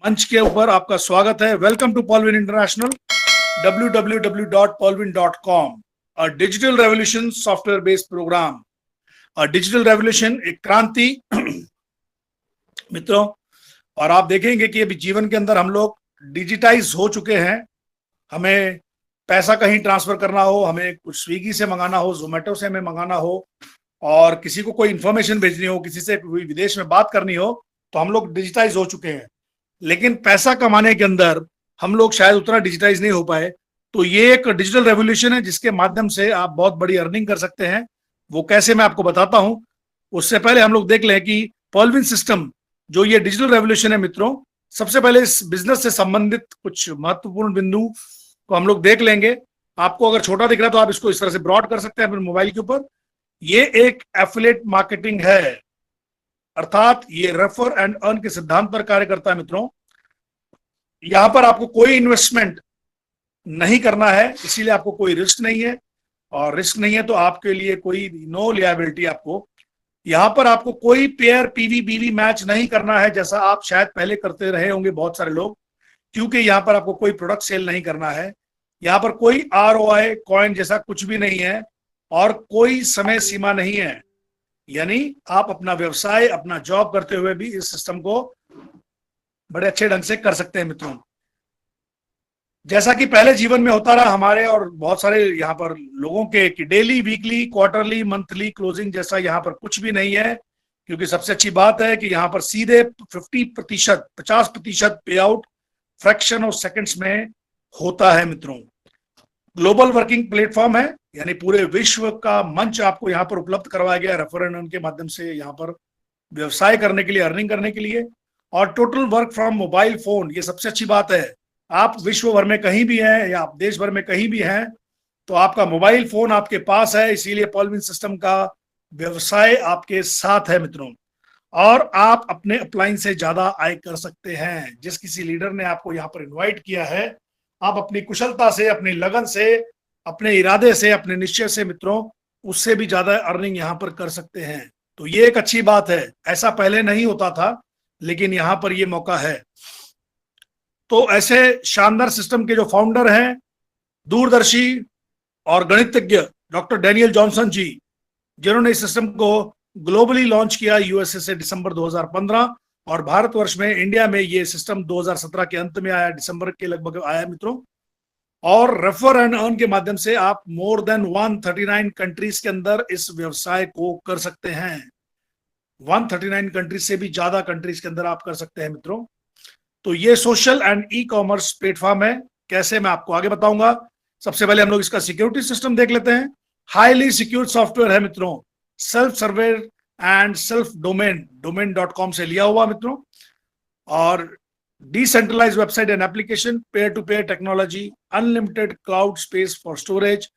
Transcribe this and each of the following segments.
मंच के ऊपर आपका स्वागत है। Welcome to Polwin international, www.polwin.com, a digital revolution software based program. Digital revolution एक क्रांति मित्रों, और आप देखेंगे कि अभी जीवन के अंदर हम लोग डिजिटाइज हो चुके हैं। हमें पैसा कहीं ट्रांसफर करना हो, हमें कुछ स्विगी से मंगाना हो, जोमेटो से हमें मंगाना हो, और किसी को कोई इंफॉर्मेशन भेजनी हो, किसी से विदेश में बात करनी हो, तो हम लोग डिजिटाइज हो चुके हैं। लेकिन पैसा कमाने के अंदर हम लोग शायद उतना डिजिटाइज नहीं हो पाए। तो ये एक डिजिटल रेवोल्यूशन है जिसके माध्यम से आप बहुत बड़ी अर्निंग कर सकते हैं। वो कैसे, मैं आपको बताता हूं। उससे पहले हम लोग देख लें कि पॉलविन सिस्टम जो ये डिजिटल रेवोल्यूशन है मित्रों, सबसे पहले इस बिजनेस से संबंधित कुछ महत्वपूर्ण बिंदु को हम लोग देख लेंगे। आपको अगर छोटा दिख रहा है तो आप इसको इस तरह से ब्रॉड कर सकते हैं अपने मोबाइल के ऊपर। ये एक एफिलिएट मार्केटिंग है, अर्थात ये रेफर एंड अर्न के सिद्धांत पर कार्य करता है मित्रों। यहां पर आपको कोई इन्वेस्टमेंट नहीं करना है, इसीलिए आपको कोई रिस्क नहीं है, और रिस्क नहीं है तो आपके लिए कोई नो लियाबिलिटी। आपको यहां पर आपको कोई पेयर पीवी बीवी मैच नहीं करना है, जैसा आप शायद पहले करते रहे होंगे बहुत सारे लोग, क्योंकि यहां पर आपको कोई प्रोडक्ट सेल नहीं करना है। यहां पर कोई ROI कॉइन जैसा कुछ भी नहीं है, और कोई समय सीमा नहीं है। यानी आप अपना व्यवसाय, अपना जॉब करते हुए भी इस सिस्टम को बड़े अच्छे ढंग से कर सकते हैं मित्रों। जैसा कि पहले जीवन में होता रहा हमारे और बहुत सारे यहाँ पर लोगों के, कि daily, weekly, quarterly, monthly closing जैसा यहाँ पर कुछ भी नहीं है। क्योंकि सबसे अच्छी बात है कि यहाँ पर सीधे 50% पे आउट फ्रैक्शन ऑफ सेकंड्स में होता है मित्रों। ग्लोबल वर्किंग प्लेटफॉर्म है, यानी पूरे विश्व का मंच आपको यहाँ पर उपलब्ध करवाया गया रेफर एंड अर्न के माध्यम से, यहाँ पर व्यवसाय करने के लिए, अर्निंग करने के लिए। और total work from mobile phone, ये सबसे अच्छी बात है। आप विश्व भर में कहीं भी हैं या आप देश भर में कहीं भी हैं, तो आपका मोबाइल फोन आपके पास है, इसीलिए पॉलविन सिस्टम का व्यवसाय आपके साथ है मित्रों। और आप अपने अपलाइन से ज्यादा आय कर सकते हैं। जिस किसी लीडर ने आपको यहाँ पर इन्वाइट किया है, आप अपनी कुशलता से, अपनी लगन से, अपने इरादे से, अपने निश्चय से मित्रों, उससे भी ज्यादा अर्निंग यहाँ पर कर सकते हैं। तो ये एक अच्छी बात है। ऐसा पहले नहीं होता था, लेकिन यहाँ पर ये मौका है। तो ऐसे शानदार सिस्टम के जो फाउंडर हैं, दूरदर्शी और गणितज्ञ डॉक्टर डैनियल जॉनसन जी, जिन्होंने इस सिस्टम को ग्लोबली लॉन्च किया USA से दिसंबर 2015, और भारतवर्ष में, इंडिया में ये सिस्टम 2017 के अंत में आया, दिसंबर के लगभग आया मित्रों। और रेफर एंड अर्न के माध्यम से आप मोर देन 139 कंट्रीज के अंदर इस व्यवसाय को कर सकते हैं। 139 कंट्रीज से भी ज्यादा कंट्रीज के अंदर आप कर सकते हैं मित्रों। तो ये सोशल एंड ई-कॉमर्स प्लेटफॉर्म है। कैसे, मैं आपको आगे बताऊंगा। सबसे पहले हम लोग इसका सिक्योरिटी सिस्टम देख लेते हैं। हाईली सिक्योर सॉफ्टवेयर है मित्रों, self server and self domain dot com से लिया हुआ मित्रों। और decentralize website and application, peer to peer technology, unlimited cloud space for storage,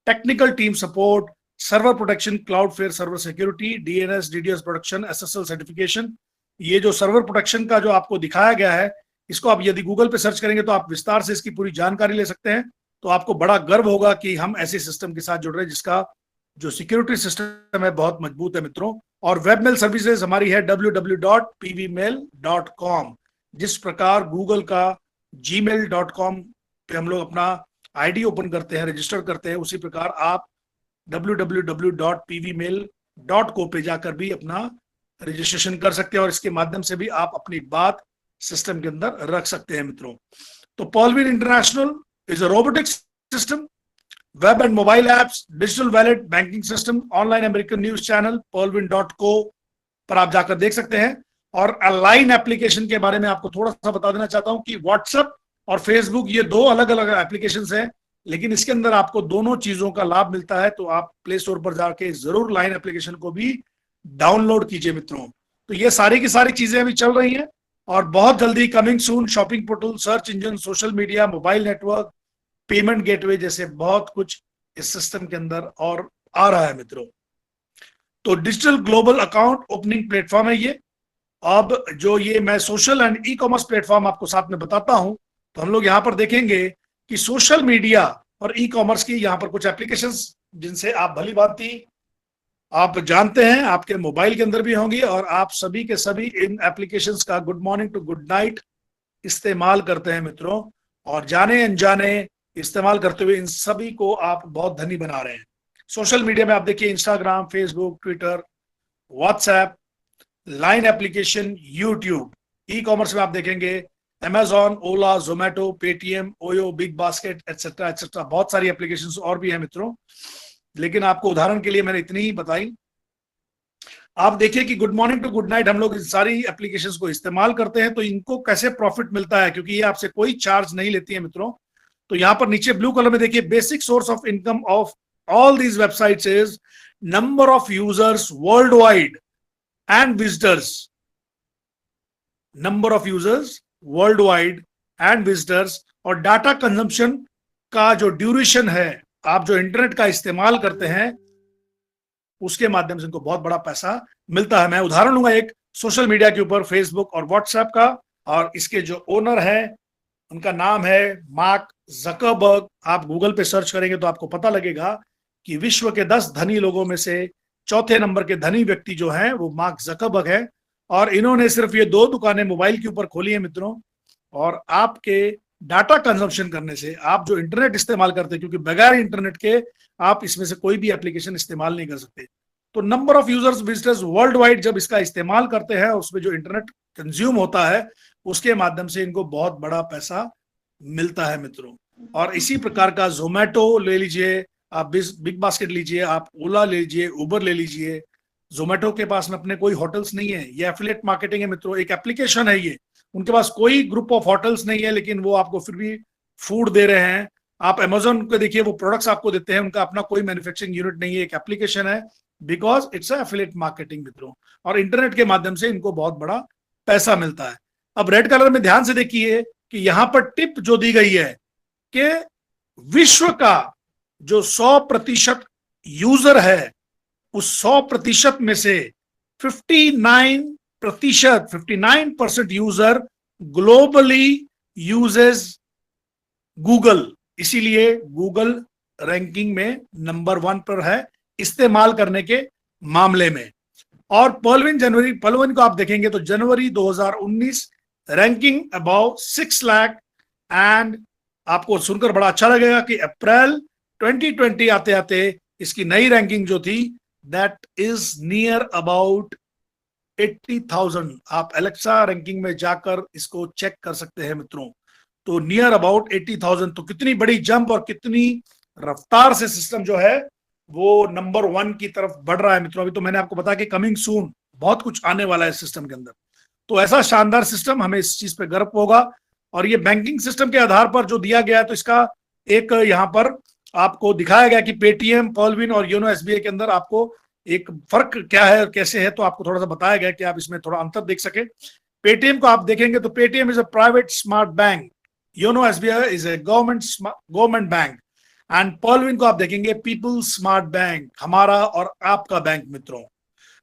technical team support, server protection, Cloudflare server security, DNS DDoS protection, SSL certification. ये जो server protection का जो आपको दिखाया गया है, इसको आप यदि गूगल पे सर्च करेंगे तो आप विस्तार से इसकी पूरी जानकारी ले सकते हैं। तो आपको बड़ा गर्व होगा कि हम ऐसे सिस्टम के साथ जुड़ रहे हैं जिसका जो सिक्योरिटी सिस्टम है बहुत मजबूत है मित्रों। और वेबमेल सर्विसेज हमारी है www.pvmail.com। जिस प्रकार गूगल का gmail.com पे हम लोग अपना ID ओपन करते हैं, रजिस्टर करते हैं, उसी प्रकार आप www.pvmail.co पे जाकर भी अपना रजिस्ट्रेशन कर सकते हैं, और इसके माध्यम से भी आप अपनी बात सिस्टम के अंदर रख सकते हैं मित्रों। तो Polwin international is a robotic system, web and mobile apps, digital wallet, banking system, online American news channel polwin.co पर आप जाकर देख सकते हैं। और अलाइन एप्लीकेशन के बारे में आपको थोड़ा सा बता देना चाहता हूं कि व्हाट्सएप और फेसबुक ये दो अलग अलग एप्लीकेशंस हैं, लेकिन इसके अंदर आपको दोनों चीजों का लाभ मिलता है। तो आप प्ले स्टोर पर जाके जरूर लाइन एप्लीकेशन को भी डाउनलोड कीजिए मित्रों। तो ये सारी की सारी चीजें अभी चल रही हैं, और बहुत जल्दी coming soon, shopping portal, search engine, social media, mobile network, payment gateway जैसे बहुत कुछ इस सिस्टम के अंदर और आ रहा है मित्रों। तो digital global account opening platform है ये। अब जो ये मैं सोशल एंड ई-कॉमर्स प्लेटफॉर्म आपको साथ में बताता हूं, तो हम लोग यहां पर देखेंगे कि सोशल मीडिया और ई-कॉमर्स की यहां पर कुछ एप्लीकेशंस जिनसे आप भली भांति आप जानते हैं, आपके मोबाइल के अंदर भी होंगी, और आप सभी के सभी इन एप्लीकेशंस का good morning to good night इस्तेमाल करते हैं मित्रों, और जाने अनजाने इस्तेमाल करते हुए इन सभी को आप बहुत धनी बना रहे हैं। सोशल मीडिया में आप देखिए Instagram, Facebook, Twitter, WhatsApp, line application, YouTube. E commerce में आप देखेंगे Amazon, Ola, Zomato, Paytm, OYO, big basket, etcetera etcetera, बहुत सारी एप्लीकेशंस और भी हैं मित्रों, लेकिन आपको उदाहरण के लिए मैंने इतनी ही बताई। आप देखिए कि good morning to good night हम लोग इन सारी एप्लीकेशंस को इस्तेमाल करते हैं, तो इनको कैसे प्रॉफिट मिलता है, क्योंकि ये आपसे कोई चार्ज नहीं लेती है मित्रों। तो यहां पर नीचे ब्लू कलर में देखिए, basic source of income of all these websites is number of users world wide and visitors, number of users world wide and visitors, और डाटा कंजम्पशन का जो ड्यूरेशन है, आप जो इंटरनेट का इस्तेमाल करते हैं उसके माध्यम से इनको बहुत बड़ा पैसा मिलता है। मैं उदाहरण लूंगा एक सोशल मीडिया के ऊपर, फेसबुक और व्हाट्सएप का, और इसके जो ओनर है उनका नाम है मार्क जकरबर्ग। आप गूगल पे सर्च करेंगे तो आपको पता लगेगा कि विश्व के 10 धनी लोगों में से चौथे नंबर के धनी व्यक्ति जो हैं वो मार्क जकरबर्ग है, और इन्होंने सिर्फ ये 2 दुकानें मोबाइल के ऊपर खोली है मित्रों। और आपके डाटा कंजम्पशन करने से, आप जो इंटरनेट इस्तेमाल करते हैं, क्योंकि बगैर इंटरनेट के आप इसमें से कोई भी एप्लीकेशन इस्तेमाल नहीं कर सकते, तो number of users visitors world wide जब इसका इस्तेमाल करते हैं, उसमें जो इंटरनेट कंज्यूम होता है उसके माध्यम से इनको बहुत बड़ा पैसा मिलता है मित्रों। और इसी प्रकार का जोमेटो ले लीजिए, आप बिग बास्केट लीजिए, आप ओला ले लीजिए, उबर ले लीजिए। जोमेटो के पास में अपने कोई होटल्स नहीं है, ये एफिलिएट मार्केटिंग है मित्रों, एक एप्लीकेशन है ये। उनके पास कोई ग्रुप ऑफ होटल्स नहीं है, लेकिन वो आपको फिर भी फूड दे रहे हैं। आप अमेजोन को देखिए, वो प्रोडक्ट्स आपको देते हैं, उनका अपना कोई मैन्युफैक्चरिंग यूनिट नहीं है, एक एप्लीकेशन है, बिकॉज इट्स एफिलिएट मार्केटिंग मित्रों। और इंटरनेट के माध्यम से इनको बहुत बड़ा पैसा मिलता है। अब रेड कलर में ध्यान से देखिए कि यहां पर टिप जो दी गई है कि विश्व का जो 100% यूजर है, उस 100% में से 59% यूजर ग्लोबली यूजेस गूगल, इसीलिए गूगल रैंकिंग में नंबर 1 पर है इस्तेमाल करने के मामले में। और पर्लविन को आप देखेंगे तो जनवरी 2019 रैंकिंग अबाउ 6 लाख, एंड आपको सुनकर बड़ा अच्छा लगेगा कि अप्रैल 2020 आते आते इसकी नई रैंकिंग जो थी दैट इज नियर अबाउट 80,000। आप एलेक्सा रैंकिंग में जाकर इसको चेक कर सकते हैं मित्रों। तो नियर अबाउट 80,000, तो कितनी बड़ी जंप और कितनी रफ्तार से सिस्टम जो है वो नंबर 1 की तरफ बढ़ रहा है मित्रों। अभी तो मैंने आपको बताया कि कमिंग सून बहुत कुछ आने वाला है सिस्टम के अंदर। तो ऐसा शानदार सिस्टम, हमें इस चीज पे गर्व होगा। और ये बैंकिंग सिस्टम के आधार पर जो दिया गया है, तो इसका एक यहाँ पर आपको दिखाया गया कि पेटीएम, पर्लविन और योनो एसबीआई के अंदर आपको एक फर्क क्या है और कैसे है, तो आपको थोड़ा सा बताया गया कि आप इसमें थोड़ा अंतर देख सके। पेटीएम को आप देखेंगे तो Paytm is a private smart bank, YONO SBI is a government bank, and Pearlwin को आप देखेंगे पीपल स्मार्ट बैंक, हमारा और आपका बैंक मित्रों।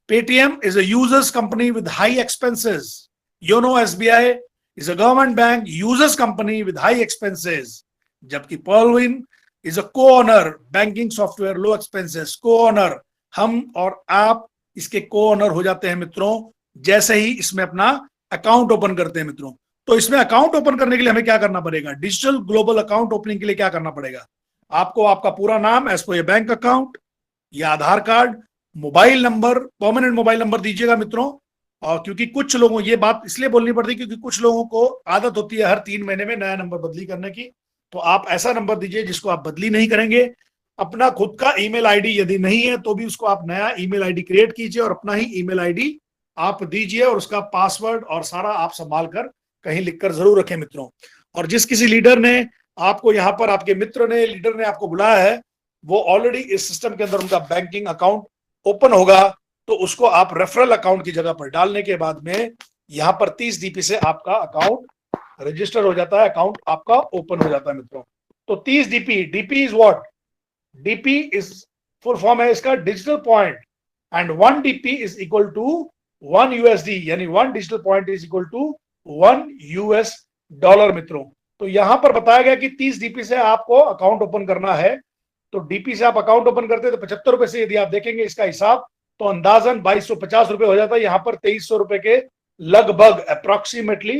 Paytm is a users company with high expenses, YONO SBI is a government bank, users company with high expenses, जबकि पर्लविन is a co-owner banking software low expenses, co-owner, हम और आप इसके co-owner हो जाते हैं मित्रों जैसे ही इसमें अपना अकाउंट ओपन करते हैं मित्रों। तो इसमें अकाउंट ओपन करने के लिए हमें क्या करना पड़ेगा, डिजिटल ग्लोबल अकाउंट ओपनिंग के लिए क्या करना पड़ेगा, आपको आपका पूरा नाम एज पर बैंक अकाउंट या Aadhaar card, mobile number, permanent mobile number दीजिएगा मित्रों। और क्योंकि कुछ लोगों, ये बात इसलिए बोलनी पड़ती है क्योंकि कुछ लोगों को आदत होती है हर 3 महीने में नया नंबर बदली करने की, तो आप ऐसा नंबर दीजिए जिसको आप बदली नहीं करेंगे। अपना खुद का ईमेल आईडी यदि नहीं है तो भी उसको आप नया ईमेल आईडी क्रिएट कीजिए और अपना ही ईमेल आईडी आप दीजिए, और उसका पासवर्ड और सारा आप संभाल कर कहीं लिखकर जरूर रखें मित्रों। और जिस किसी लीडर ने आपको यहाँ पर, आपके मित्र ने, लीडर ने आपको बुलाया है, वो ऑलरेडी इस सिस्टम के अंदर उनका बैंकिंग अकाउंट ओपन होगा, तो उसको आप रेफरल अकाउंट की जगह पर डालने के बाद में यहाँ पर 30 डीपी से आपका अकाउंट रजिस्टर हो जाता है, अकाउंट आपका ओपन हो जाता है मित्रों। तो 30 DP, DP is what, DP is full form है इसका digital point, and 1 DP is equal to 1 USD, यानी 1 digital point is equal to 1 US dollar मित्रों। तो यहां पर बताया गया कि 30 डीपी से आपको अकाउंट ओपन करना है, तो डीपी से आप अकाउंट ओपन करते हैं तो 75 रुपए से यदि आप देखेंगे इसका हिसाब, तो अंदाजन 2250 रुपए हो जाता है। यहां पर 2300 रुपए के लगभग अप्रोक्सीमेटली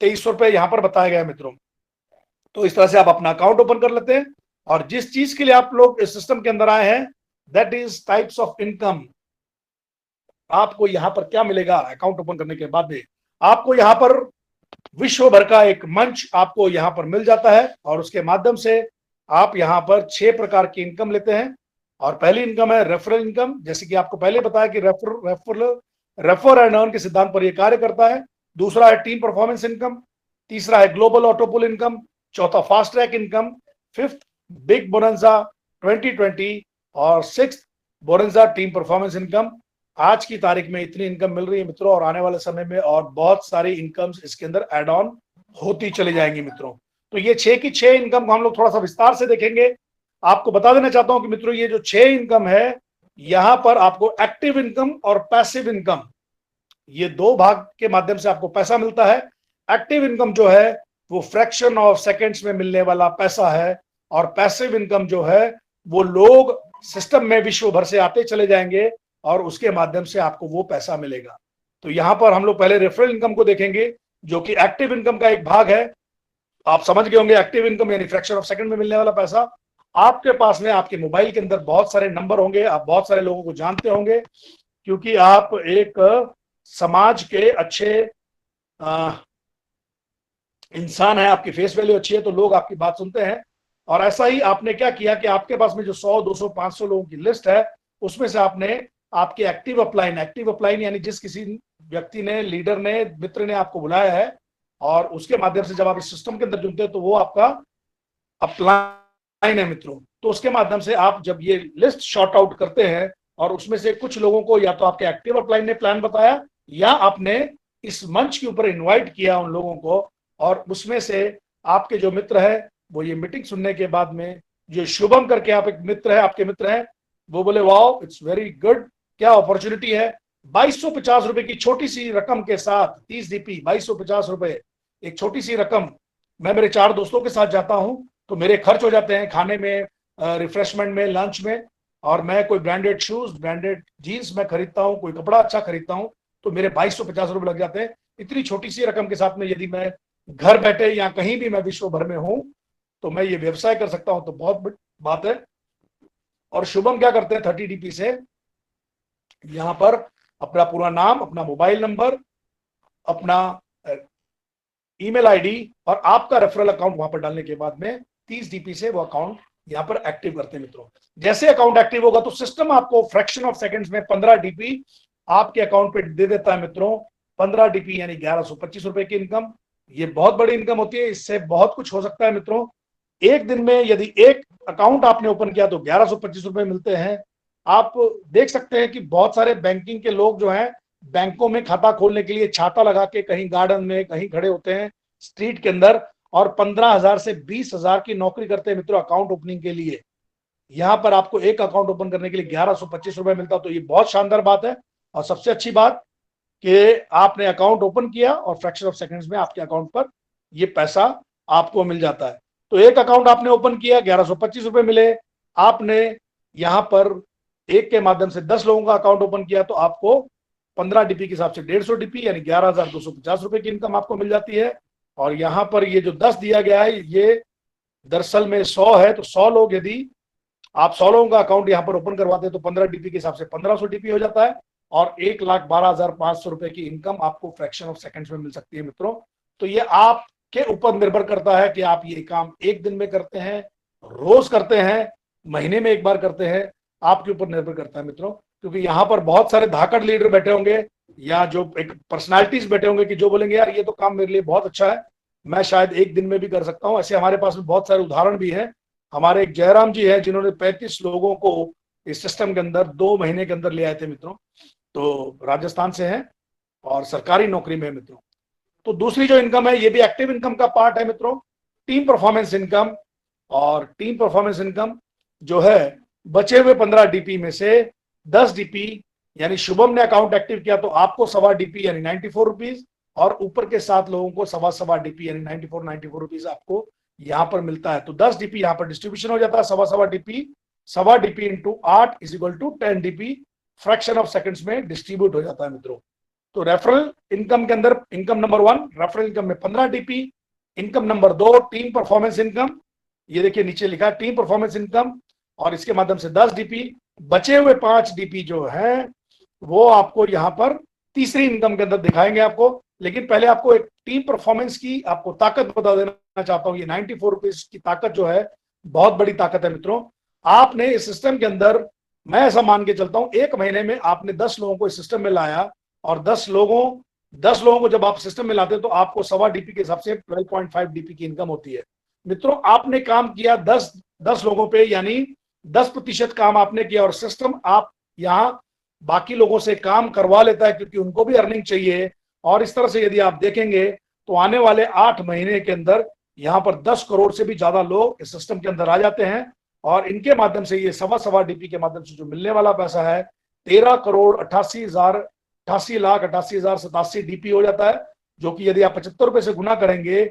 ₹2300 यहाँ पर बताया गया है मित्रों। तो इस तरह से आप अपना अकाउंट ओपन कर लेते हैं और जिस चीज के लिए आप लोग इस सिस्टम के अंदर आए हैं, that is types of income. आपको यहाँ पर क्या मिलेगा अकाउंट ओपन करने के बाद में, आपको यहाँ पर विश्व भर का एक मंच आपको यहाँ पर मिल जाता है और उसके माध्यम से आप यहाँ पर 6 प्रकार की इनकम लेते हैं। और पहली इनकम है रेफरल इनकम, जैसे कि आपको पहले बताया कि रेफर एंड अर्न के सिद्धांत पर यह कार्य करता है। दूसरा है टीम परफॉर्मेंस इनकम, तीसरा है ग्लोबल ऑटोपुल इनकम, चौथा fast track income, fifth big bonanza 2020 और sixth bonanza team performance income. आज की तारीख में इतनी इनकम मिल रही है मित्रों और आने वाले समय में और बहुत सारी इनकम्स इसके अंदर एड ऑन होती चली जाएंगी मित्रों। तो ये 6 की 6 इनकम को हम लोग थोड़ा सा विस्तार से देखेंगे। आपको बता देना चाहता हूं कि मित्रों ये जो 6 इनकम है, यहां पर आपको एक्टिव इनकम और पैसिव इनकम, ये 2 भाग के माध्यम से आपको पैसा मिलता है। एक्टिव इनकम जो है वो फ्रैक्शन ऑफ सेकेंड्स में मिलने वाला पैसा है और पैसिव इनकम जो है वो लोग सिस्टम में विश्व भर से आते चले जाएंगे और उसके माध्यम से आपको वो पैसा मिलेगा। तो यहां पर हम लोग पहले रेफरल इनकम को देखेंगे जो कि एक्टिव इनकम का एक भाग है। आप समझ गए होंगे एक्टिव इनकम यानी फ्रैक्शन ऑफ सेकंड में मिलने वाला पैसा। आपके पास में आपके मोबाइल के अंदर बहुत सारे नंबर होंगे, आप बहुत सारे लोगों को जानते होंगे क्योंकि आप एक समाज के अच्छे इंसान है, आपकी फेस वैल्यू अच्छी है तो लोग आपकी बात सुनते हैं। और ऐसा ही आपने क्या किया कि आपके पास में जो 100, 200, 500 लोगों की लिस्ट है उसमें से आपने आपके एक्टिव अपलाइन यानी जिस किसी व्यक्ति ने, लीडर ने, मित्र ने आपको बुलाया है और उसके माध्यम से जब आप इस सिस्टम के अंदर जुड़ते हैं तो वो आपका अपलाइन है मित्रों। तो उसके माध्यम से आप जब ये लिस्ट शॉर्ट आउट करते हैं और उसमें से कुछ लोगों को या तो आपके एक्टिव अपलाइन ने प्लान बताया या आपने इस मंच के ऊपर इन्वाइट किया उन लोगों को और उसमें से आपके जो मित्र है वो ये मीटिंग सुनने के बाद में, जो शुभम करके आप एक मित्र है, आपके मित्र हैं, वो बोले वाओ इट्स वेरी गुड, क्या अपॉर्चुनिटी है। 2250 रुपए की छोटी सी रकम के साथ 30 डीपी 2250 रुपए, एक छोटी सी रकम। मैं मेरे 4 दोस्तों के साथ जाता हूं तो मेरे खर्च हो जाते हैं खाने में, रिफ्रेशमेंट में, लंच में, और मैं कोई ब्रांडेड शूज, ब्रांडेड जीन्स मैं खरीदता हूँ, कोई कपड़ा अच्छा खरीदता हूँ तो मेरे 2250 रुपए लग जाते हैं। इतनी छोटी सी रकम के साथ में यदि मैं घर बैठे या कहीं भी मैं विश्व भर में हूं तो मैं ये व्यवसाय कर सकता हूं, तो बहुत बड़ी बात है। और शुभम क्या करते हैं 30 डीपी से यहां पर अपना पूरा नाम, अपना मोबाइल नंबर, अपना ईमेल आईडी और आपका रेफरल अकाउंट वहां पर डालने के बाद में 30 डीपी से वो अकाउंट यहां पर एक्टिव करते हैं मित्रों। जैसे अकाउंट एक्टिव होगा तो सिस्टम आपको फ्रैक्शन ऑफ सेकंड्स में 15 डीपी आपके अकाउंट पे दे देता है मित्रों। 15 डीपी यानी 1125 रुपए की इनकम। ये बहुत बड़ी इनकम होती है, इससे बहुत कुछ हो सकता है मित्रों। एक दिन में यदि एक अकाउंट आपने ओपन किया तो 1125 रुपए मिलते हैं। आप देख सकते हैं कि बहुत सारे बैंकिंग के लोग जो हैं बैंकों में खाता खोलने के लिए छाता लगा के कहीं गार्डन में कहीं खड़े होते हैं स्ट्रीट के अंदर और 15,000 से 20,000 की नौकरी करते हैं मित्रों अकाउंट ओपनिंग के लिए। यहां पर आपको एक अकाउंट ओपन करने के लिए 1125 रुपए मिलता, तो ये बहुत शानदार बात है। और सबसे अच्छी बात कि आपने अकाउंट ओपन किया और फ्रैक्शन ऑफ सेकंड्स में आपके अकाउंट पर ये पैसा आपको मिल जाता है। तो एक अकाउंट आपने ओपन किया, 1125 रुपए मिले। आपने यहां पर एक के माध्यम से 10 लोगों का अकाउंट ओपन किया तो आपको 15 डीपी के हिसाब से 150 डीपी यानी 11,250 रुपए की इनकम आपको मिल जाती है। और यहां पर ये जो 10 दिया गया है ये दरअसल में 100 है, तो 100 लोग, यदि आप 100 लोगों का अकाउंट यहां पर ओपन करवाते हैं तो 15 डीपी के हिसाब से 1500 डीपी हो जाता है और 1,12,500 रुपए की इनकम आपको फ्रैक्शन ऑफ सेकंड्स में मिल सकती है मित्रों। तो ये आपके ऊपर निर्भर करता है कि आप ये काम एक दिन में करते हैं, रोज करते हैं, महीने में एक बार करते हैं, आपके ऊपर निर्भर करता है मित्रों। क्योंकि यहाँ पर बहुत सारे धाकड़ लीडर बैठे होंगे या जो एक पर्सनालिटीज बैठे होंगे कि जो बोलेंगे यार ये तो काम मेरे लिए बहुत अच्छा है, मैं शायद एक दिन में भी कर सकता हूँ। ऐसे हमारे पास में बहुत सारे उदाहरण भी हैं। हमारे एक जयराम जी हैं जिन्होंने 35 लोगों को इस सिस्टम के अंदर 2 महीने के अंदर ले आए थे मित्रों। तो राजस्थान से हैं और सरकारी नौकरी में है मित्रों। तो दूसरी जो इनकम है ये भी एक्टिव इनकम का पार्ट है मित्रों, टीम परफॉर्मेंस इनकम। और टीम परफॉर्मेंस इनकम जो है बचे हुए 15 डीपी में से 10 डीपी यानी शुभम ने अकाउंट एक्टिव किया तो आपको 1.25 डीपी यानी 94 रुपीज और ऊपर के 7 लोगों को 1.25 डीपी यानी 94 रुपीज आपको यहां पर मिलता है। तो 10 डीपी यहां पर डिस्ट्रीब्यूशन हो जाता है, 1.25 DP, 1.25 DP into 8 is equal to 10 DP fraction of seconds में डिस्ट्रीब्यूट हो जाता है मित्रों। तो रेफरल इनकम के अंदर इनकम नंबर 1 रेफरल इनकम में 15 DP, income number 2 team performance income, ये देखिए नीचे लिखा है टीम परफॉर्मेंस इनकम, और इसके माध्यम से 10 डीपी। बचे हुए 5 डीपी जो है वो आपको यहाँ पर तीसरी इनकम के अंदर दिखाएंगे आपको। लेकिन पहले आपको एक टीम परफॉर्मेंस की आपको ताकत बता देना चाहता हूं। ये 94 रुपीज की ताकत जो है बहुत बड़ी ताकत है मित्रों। आपने इस सिस्टम के अंदर, मैं ऐसा मान के चलता हूं, एक महीने में आपने 10 लोगों को इस सिस्टम में लाया, और 10 लोगों को जब आप सिस्टम में लाते हैं तो आपको 1.25 डीपी के हिसाब से 12.5 डीपी की इनकम होती है। मित्रों आपने काम किया 10 लोगों पे, यानी 10% काम आपने किया, और सिस्टम आप यहाँ बाकी लोगों से काम करवा लेता है क्योंकि उनको भी अर्निंग चाहिए। और इस तरह से यदि आप देखेंगे तो आने वाले 8 महीने के अंदर यहाँ पर 10 करोड़ से भी ज्यादा लोग इस सिस्टम के अंदर आ जाते हैं, और इनके माध्यम से ये 1.25 डीपी के माध्यम से जो मिलने वाला पैसा है 13,88,88,87 डीपी हो जाता है, जो कि यदि आप 75 रुपए से गुना करेंगे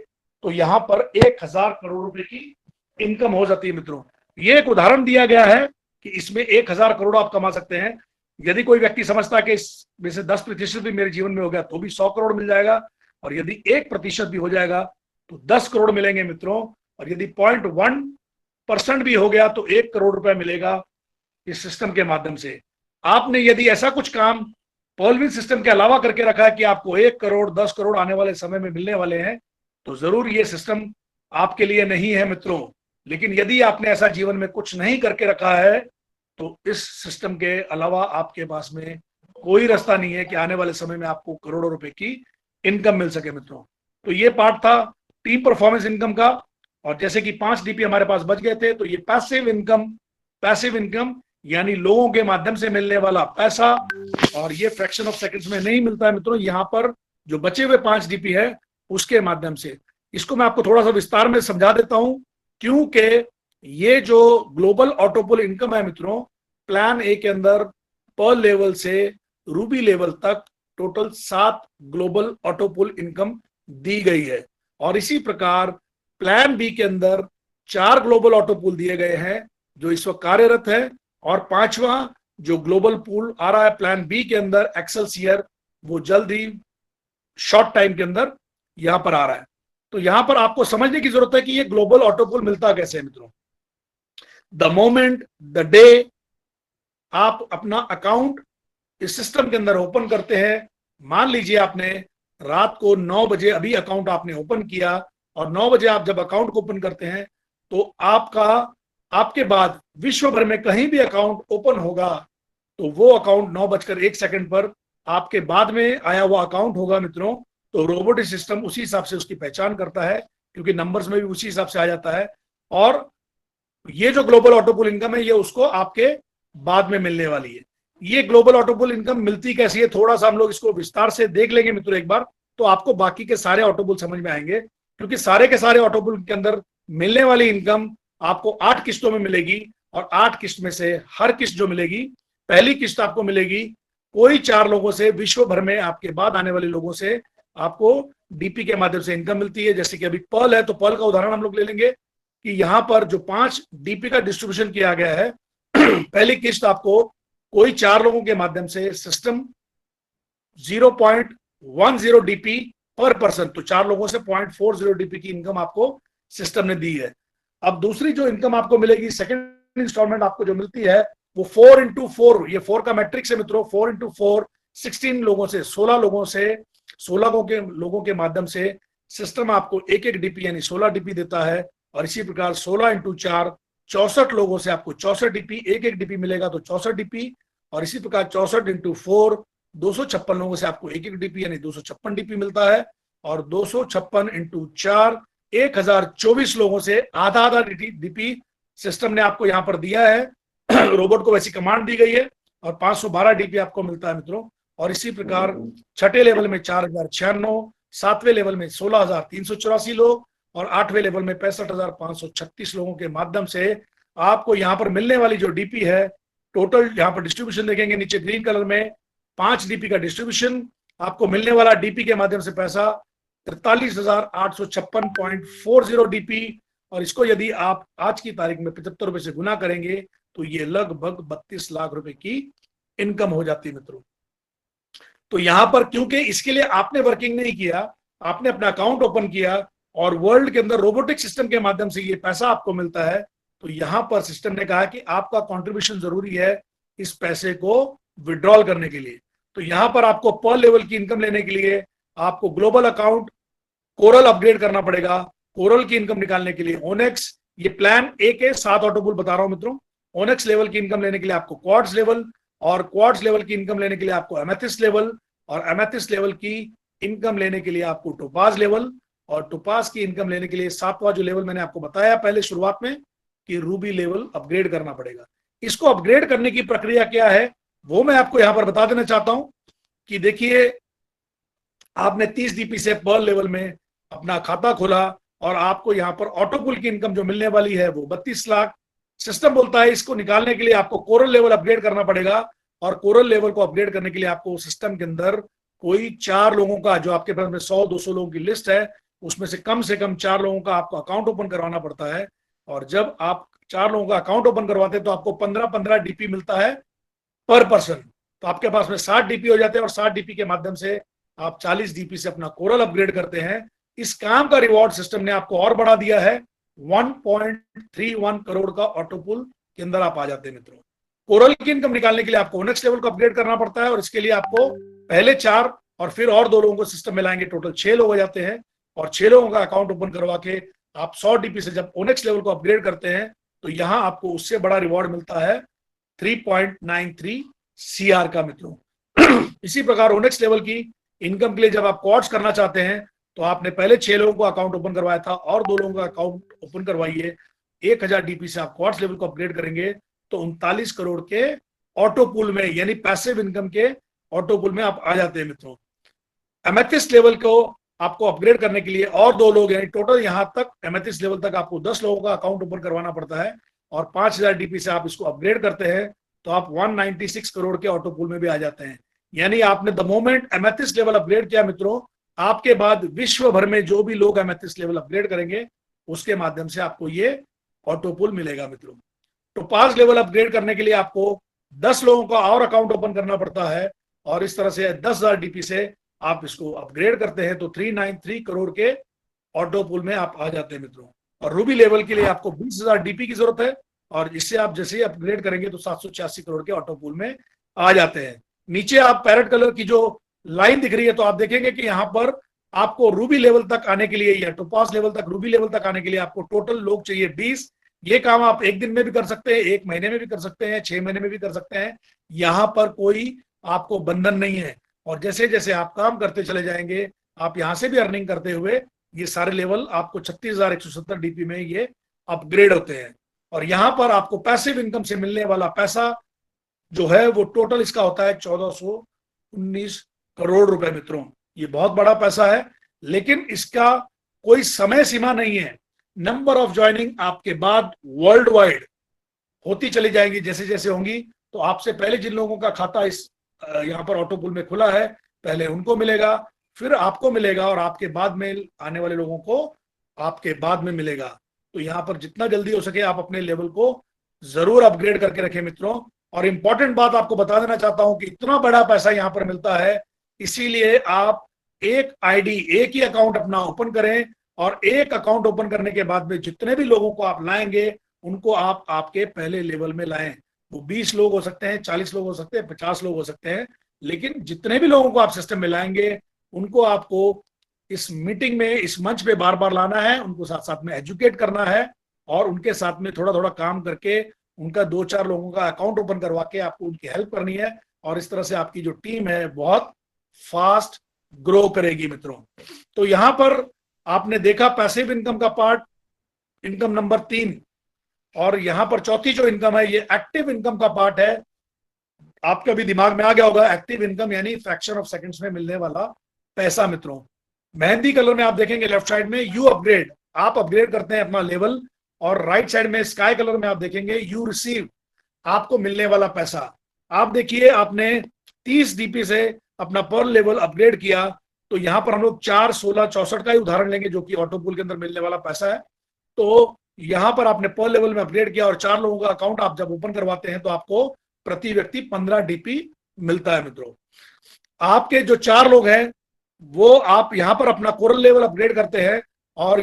तो यहाँ पर 1,000 करोड़ रुपए की इनकम हो जाती है मित्रों। ये एक उदाहरण दिया गया है कि इसमें 1,000 करोड़ आप कमा सकते हैं। यदि कोई व्यक्ति समझता है कि इसमें से 10% भी मेरे जीवन में हो गया तो भी 100 करोड़ मिल जाएगा, और यदि 1% भी हो जाएगा तो 10 करोड़ मिलेंगे मित्रों, और यदि 0.1% भी हो गया तो 1 करोड़ रुपए मिलेगा इस सिस्टम के माध्यम से। आपने यदि ऐसा कुछ काम पर्लविन सिस्टम के अलावा करके रखा है कि आपको 1 करोड़ 10 करोड़ आने वाले समय में मिलने वाले हैं, तो जरूर ये सिस्टम आपके लिए नहीं है मित्रों। लेकिन यदि आपने ऐसा जीवन में कुछ नहीं करके रखा है तो इस सिस्टम के अलावा आपके पास में कोई रास्ता नहीं है कि आने वाले समय में आपको करोड़ों रुपए की इनकम मिल सके मित्रों। तो ये पार्ट था टीम परफॉर्मेंस इनकम का। और जैसे कि 5 डीपी हमारे पास बच गए थे, तो ये पैसिव इनकम यानी लोगों के माध्यम से मिलने वाला पैसा, और ये फ्रैक्शन ऑफ सेकंड्स में नहीं मिलता है मित्रों, यहाँ पर जो बचे हुए 5 डीपी है उसके माध्यम से। इसको मैं आपको थोड़ा सा विस्तार में समझा देता हूं, क्योंकि ये जो ग्लोबल ऑटोपुल इनकम है मित्रों, प्लान ए के अंदर पर्ल लेवल से रूबी लेवल तक टोटल 7 ग्लोबल ऑटोपुल इनकम दी गई है, और इसी प्रकार प्लान बी के अंदर 4 ग्लोबल ऑटोपुल दिए गए हैं जो इस वक्त कार्यरत है, और 5वां जो ग्लोबल पूल आ रहा है प्लान बी के अंदर एक्सेलसियर, वो जल्द ही शॉर्ट टाइम के अंदर यहां पर आ रहा है। तो यहां पर आपको समझने की जरूरत है कि ये ग्लोबल ऑटोपुल मिलता कैसे है मित्रों। द मोमेंट द डे आप अपना अकाउंट इस सिस्टम के अंदर ओपन करते हैं, मान लीजिए आपने रात को 9 बजे अभी अकाउंट आपने ओपन किया, और 9 बजे आप जब अकाउंट को ओपन करते हैं तो आपके बाद विश्व भर में कहीं भी अकाउंट ओपन होगा तो वो अकाउंट 9:01 पर आपके बाद में आया हुआ अकाउंट होगा मित्रों। तो रोबोटिक सिस्टम उसी हिसाब से उसकी पहचान करता है, क्योंकि नंबर्स में भी उसी हिसाब से आ जाता है, और ये जो ग्लोबल ऑटोपुल इनकम है ये उसको आपके बाद में मिलने वाली है। ये ग्लोबल ऑटोपुल इनकम मिलती कैसी है, थोड़ा सा हम लोग इसको विस्तार से देख लेंगे मित्रों एक बार, तो आपको बाकी के सारे ऑटोपुल समझ में आएंगे। क्योंकि सारे के सारे ऑटोपुल के अंदर मिलने वाली इनकम आपको 8 किस्तों में मिलेगी, और 8 किस्त में से हर किस्त जो मिलेगी, पहली किस्त आपको मिलेगी कोई 4 लोगों से, विश्व भर में आपके बाद आने वाले लोगों से आपको डीपी के माध्यम से इनकम मिलती है। जैसे कि अभी पर्ल है तो पर्ल का उदाहरण हम लोग ले लेंगे कि यहाँ पर जो 5 डीपी का डिस्ट्रीब्यूशन किया गया है पहली किस्त आपको कोई 4 लोगों के माध्यम से सिस्टम 0.10 डीपी पर पर्सन, तो 4 लोगों से 0.40 डीपी की इनकम आपको सिस्टम ने दी है। अब दूसरी जो इनकम आपको मिलेगी, सेकंड इंस्टॉलमेंट आपको जो मिलती है वो 4x4, ये 4 का मैट्रिक्स है मित्रों, 4x4 16 लोगों से, 16 लोगों के माध्यम से सिस्टम आपको एक डीपी यानी 16 डीपी देता है। और इसी प्रकार 16x4 64 लोगों से आपको 64 डीपी, एक डीपी मिलेगा तो 64 डीपी। और इसी प्रकार 64x4 256 लोगों से आपको एक डीपी यानी 256 डीपी मिलता है। और 256x4 1024 लोगों से आधा डीपी सिस्टम ने आपको यहां पर दिया है। रोबोट को वैसी कमांड दी गई है, और 512 डीपी आपको मिलता है मित्रों। और इसी प्रकार छठे लेवल में 4096, 7वें लेवल में 16,384 लोग, और 8वें लेवल में 65,536 लोगों के माध्यम से आपको यहाँ पर मिलने वाली जो डीपी है, टोटल यहाँ पर डिस्ट्रीब्यूशन देखेंगे नीचे ग्रीन कलर में 5 डीपी का डिस्ट्रीब्यूशन, आपको मिलने वाला डीपी के माध्यम से पैसा 43,856.40 डीपी। और इसको यदि आप आज की तारीख में 75 रुपए से गुना करेंगे तो ये लगभग 32 लाख रुपए की इनकम हो जाती है मित्रों। तो यहां पर क्योंकि इसके लिए आपने वर्किंग नहीं किया, आपने अपना अकाउंट ओपन किया और वर्ल्ड के अंदर रोबोटिक सिस्टम के माध्यम से ये पैसा आपको मिलता है, तो यहां पर सिस्टम ने कहा कि आपका कंट्रीब्यूशन जरूरी है इस पैसे को विड्रॉल करने के लिए। तो यहां पर आपको पर लेवल की इनकम लेने के लिए आपको ग्लोबल अकाउंट कोरल अपग्रेड करना पड़ेगा। कोरल की इनकम निकालने के लिए ओनेक्स, ये प्लान ए के 7 ऑटोपूल बता रहा हूं मित्रों। ओनेक्स लेवल की इनकम लेने के लिए आपको क्वार्ट्ज लेवल, और क्वार्ट्ज लेवल की इनकम लेने के लिए आपको एमेथिस्ट लेवल, और एमेथिस्ट लेवल की इनकम लेने के लिए आपको टोपाज लेवल, और टोपाज की इनकम लेने के लिए 7वां जो लेवल मैंने आपको बताया पहले शुरुआत में कि रूबी लेवल अपग्रेड करना पड़ेगा। इसको अपग्रेड करने की प्रक्रिया क्या है वो मैं आपको यहां पर बता देना चाहता हूं कि देखिए, आपने 30 डीपी से पर लेवल में अपना खाता खोला और आपको यहां पर ऑटोपूल की इनकम जो मिलने वाली है वो 32 लाख। सिस्टम बोलता है इसको निकालने के लिए आपको कोरल लेवल अपग्रेड करना पड़ेगा, और कोरल लेवल को अपग्रेड करने के लिए आपको सिस्टम के अंदर कोई 4 लोगों का, जो आपके पास में 100-200 लोगों की लिस्ट है, उसमें से कम 4 लोगों का आपको अकाउंट ओपन करवाना पड़ता है। और जब आप 4 लोगों का अकाउंट ओपन करवाते हैं तो आपको 15-15 डीपी मिलता है पर पर्सन। तो आपके पास में 60 डीपी हो जाते हैं, और 60 डीपी के माध्यम से आप 40 डीपी से अपना कोरल अपग्रेड करते हैं। इस काम का रिवॉर्ड सिस्टम ने आपको और बढ़ा दिया है, 1.31 करोड़ का ऑटोपूल के अंदर आप आ जाते हैं मित्रों। कोरल की इनकम निकालने के लिए आपको नेक्स्ट लेवल को अपग्रेड करना पड़ता है, और इसके लिए आपको पहले 4 और फिर और 2 लोगों को सिस्टम में लाएंगे, टोटल 6 लोग हो जाते हैं। और 6 लोगों का अकाउंट ओपन करवा के आप 100 डीपी से जब ओनेक्स लेवल को अपग्रेड करते हैं तो यहां आपको उससे बड़ा रिवॉर्ड मिलता है 3.93 CR का मित्रों। इसी प्रकार ओनेक्स लेवल की इनकम के लिए जब आप क्वार्ट्स करना चाहते हैं तो आपने पहले 6 लोगों को अकाउंट ओपन करवाया था, और 2 लोगों का अकाउंट ओपन करवाइए। 1000 डीपी से आप क्वार्ट्स लेवल को अपग्रेड करेंगे तो 39 करोड़ के ऑटो पूल में, यानी पैसिव इनकम के ऑटो पूल में आप आ जाते हैं मित्रों। एमेथिस्ट लेवल को आपको अपग्रेड करने के लिए और 2 लोग, यानी टोटल यहां तक एमेथिस्ट लेवल तक आपको 10 लोगों का अकाउंट ओपन करवाना पड़ता है, और 5000 डीपी से आप इसको अपग्रेड करते हैं तो आप 196 करोड़ के ऑटो पूल में भी आ जाते हैं। यानी आपने the moment amethyst level upgrade किया मित्रों, आपके बाद विश्व भर में जो भी लोग एमेथिस्ट लेवल अपग्रेड करेंगे उसके माध्यम से आपको ये ऑटो पूल मिलेगा मित्रों। टोपाज लेवल अपग्रेड करने के लिए आपको 10 लोगों का और अकाउंट ओपन करना पड़ता है, और इस तरह से 10,000 डीपी से आप इसको अपग्रेड करते हैं तो 393 करोड़ के ऑटो पूल में आप आ जाते हैं मित्रों। और रूबी लेवल के लिए आपको 20,000 डीपी की जरूरत है, और इससे आप जैसे ही अपग्रेड करेंगे तो 786 करोड़ के ऑटो पूल में आ जाते हैं। नीचे आप पैरेट कलर की जो लाइन दिख रही है तो आप देखेंगे कि यहाँ पर आपको रूबी लेवल तक आने के लिए या टोपाज लेवल तक, रूबी लेवल तक आने के लिए आपको टोटल लोग चाहिए 20। ये काम आप 1 दिन में भी कर सकते हैं, 1 महीने में भी कर सकते हैं, 6 महीने में भी कर सकते हैं। यहाँ पर कोई आपको बंधन नहीं है, और जैसे जैसे आप काम करते चले जाएंगे आप यहां से भी अर्निंग करते हुए ये सारे लेवल आपको 36,170 डीपी में ये अपग्रेड होते हैं। और यहां पर आपको पैसिव इनकम से मिलने वाला पैसा जो है वो टोटल इसका होता है 1419 करोड़ रुपए मित्रों। ये बहुत बड़ा पैसा है, लेकिन इसका कोई समय सीमा नहीं है। नंबर ऑफ ज्वाइनिंग आपके बाद वर्ल्ड वाइड होती चली जाएंगी जैसे जैसे होंगी। तो आपसे पहले जिन लोगों का खाता इस यहाँ पर ऑटो पूल में खुला है पहले उनको मिलेगा, फिर आपको मिलेगा, और आपके बाद में आने वाले लोगों को आपके बाद में मिलेगा। तो यहाँ पर जितना जल्दी हो सके आप अपने लेवल को जरूर अपग्रेड करके रखें मित्रों। और इंपॉर्टेंट बात आपको बता देना चाहता हूं कि इतना बड़ा पैसा यहाँ पर मिलता है, इसीलिए आप एक आईडी, एक ही अकाउंट अपना ओपन करें, और एक अकाउंट ओपन करने के बाद में जितने भी लोगों को आप लाएंगे उनको आप आपके पहले लेवल में लाएं। वो 20 लोग हो सकते हैं, 40 लोग हो सकते हैं, 50 लोग हो सकते हैं, लेकिन जितने भी लोगों को आप सिस्टम में लाएंगे उनको आपको इस मीटिंग में, इस मंच पे बार बार लाना है, उनको साथ साथ में एजुकेट करना है, और उनके साथ में थोड़ा थोड़ा काम करके उनका 2-4 लोगों का अकाउंट ओपन करवा के आपको उनकी हेल्प करनी है। और इस तरह से आपकी जो टीम है बहुत फास्ट ग्रो करेगी मित्रों। तो यहां पर आपने देखा पैसिव इनकम का पार्ट, इनकम नंबर 3, और यहां पर चौथी जो इनकम है ये एक्टिव इनकम का पार्ट है। आपका भी दिमाग में आ गया होगा, एक्टिव इनकम यानी फ्रैक्शन ऑफ सेकंड्स में मिलने वाला पैसा मित्रों। मेहंदी कलर में आप देखेंगे लेफ्ट साइड में यू अपग्रेड, आप अपग्रेड करते हैं अपना लेवल, और राइट साइड में स्काई कलर में आप देखेंगे यू रिसीव, आपको मिलने वाला पैसा। आप देखिए आपने 30 डीपी से अपना पर लेवल अपग्रेड किया, तो यहां पर हम लोग 4, 16, 64 का ही उदाहरण लेंगे जो कि ऑटो पूल के अंदर मिलने वाला पैसा है। तो यहां पर आपने पर लेवल में अपग्रेड किया और 4 लोगों का अकाउंट आप जब ओपन करवाते हैं तो आपको प्रति व्यक्ति 15 डीपी मिलता है मित्रों। आपके जो 4 लोग हैं वो आप यहाँ पर अपना कोरल लेवल अपग्रेड करते हैं, और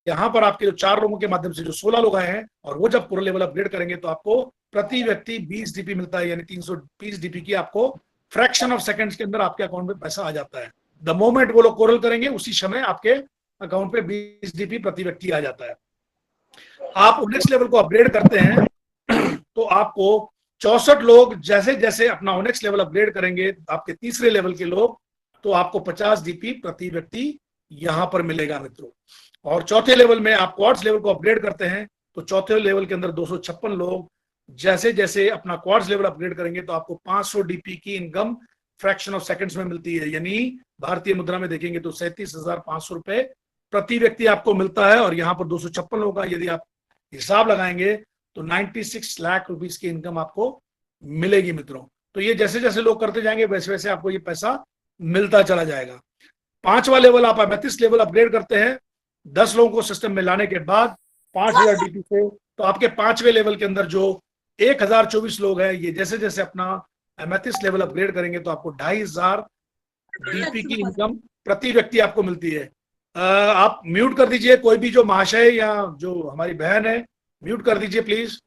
यहाँ पर आपके जो 4 लोगों के माध्यम से जो 16 लोग आए हैं, और वो जब कोरल लेवल अपग्रेड करेंगे तो आपको प्रति व्यक्ति 20 डीपी मिलता है, यानी 320 डीपी की आपको फ्रैक्शन ऑफ सेकंड्स के अंदर आपके अकाउंट में पैसा आ जाता है। द मोमेंट वो लोग कोरल करेंगे उसी समय आपके अकाउंट पे 20 डीपी प्रति व्यक्ति आ जाता है। आप नेक्स्ट लेवल को अपग्रेड करते हैं तो आपको 64 लोग जैसे जैसे अपना नेक्स्ट लेवल अपग्रेड करेंगे, आपके तीसरे लेवल के लोग, तो आपको 50 डीपी प्रति व्यक्ति यहां पर मिलेगा मित्रों। और चौथे लेवल में आप क्वार्ट्स लेवल को अपग्रेड करते हैं तो चौथे लेवल के अंदर 256 लोग जैसे जैसे अपना क्वार्ट्स लेवल अपग्रेड करेंगे तो आपको 500 डीपी की इनकम फ्रैक्शन ऑफ सेकंड्स में मिलती है, यानी भारतीय मुद्रा में देखेंगे तो 37,500 रुपए प्रति व्यक्ति आपको मिलता है। और यहाँ पर 256 लोगों का यदि आप हिसाब लगाएंगे तो 96 लाख रुपीस की इनकम आपको मिलेगी मित्रों। तो ये जैसे जैसे लोग करते जाएंगे वैसे वैसे आपको ये पैसा मिलता चला जाएगा। 5वां लेवल आप 35 लेवल अपग्रेड करते हैं 10 लोगों को सिस्टम में लाने के बाद 5000 डीपी से, तो आपके 5वें लेवल के अंदर जो 1024 लोग हैं, ये जैसे जैसे अपना 35 लेवल अपग्रेड करेंगे तो आपको 2500 डीपी की इनकम प्रति व्यक्ति आपको मिलती है। आप म्यूट कर दीजिए, कोई भी जो महाशय या जो हमारी बहन है म्यूट कर दीजिए प्लीज।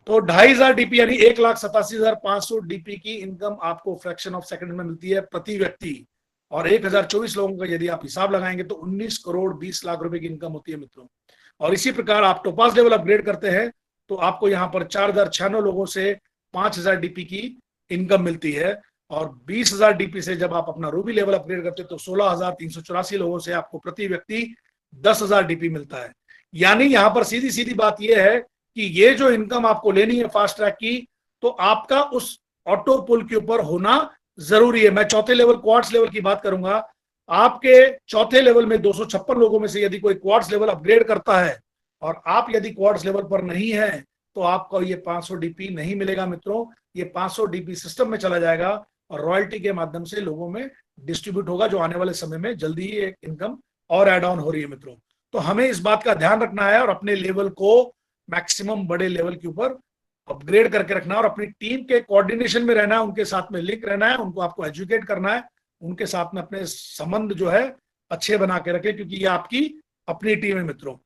तो 2500 डीपी यानी 1,87,500 डीपी की इनकम आपको फ्रैक्शन ऑफ सेकंड में मिलती है प्रति व्यक्ति। और 1024 लोगों का यदि आप हिसाब लगाएंगे तो 19 करोड़ 20 लाख रुपए की इनकम होती है मित्रों। और इसी प्रकार आप टोपाज लेवल अपग्रेड करते हैं तो आपको यहाँ पर 4096 लोगों से 5000 डीपी की इनकम मिलती है। और 20,000 डीपी से जब आप अपना रूबी लेवल अपग्रेड करते हैं तो 16,384 लोगों से आपको प्रति व्यक्ति 10,000 डीपी मिलता है। यानी यहाँ पर सीधी सीधी बात यह है कि ये जो इनकम आपको लेनी है फास्ट ट्रैक की, तो आपका उस ऑटो पुल के ऊपर होना जरूरी है। मैं चौथे लेवल क्वार्ट्स लेवल की बात करूंगा। आपके चौथे लेवल में 256 लोगों में से यदि कोई क्वार्ट्स लेवल अपग्रेड करता है और आप यदि क्वार्ट्स लेवल पर नहीं है तो आपको ये 500 डीपी नहीं मिलेगा मित्रों। ये 500 डीपी सिस्टम में चला जाएगा और रॉयल्टी के माध्यम से लोगों में डिस्ट्रीब्यूट होगा, जो आने वाले समय में जल्दी ही एक इनकम और एड ऑन हो रही है मित्रों। तो हमें इस बात का ध्यान रखना है और अपने लेवल को मैक्सिमम बड़े लेवल के ऊपर अपग्रेड करके रखना है और अपनी टीम के कोऑर्डिनेशन में रहना है, उनके साथ में लिंक रहना है, उनको आपको एजुकेट करना है, उनके साथ में अपने संबंध जो है अच्छे बना के रखें, क्योंकि ये आपकी अपनी टीम है मित्रों।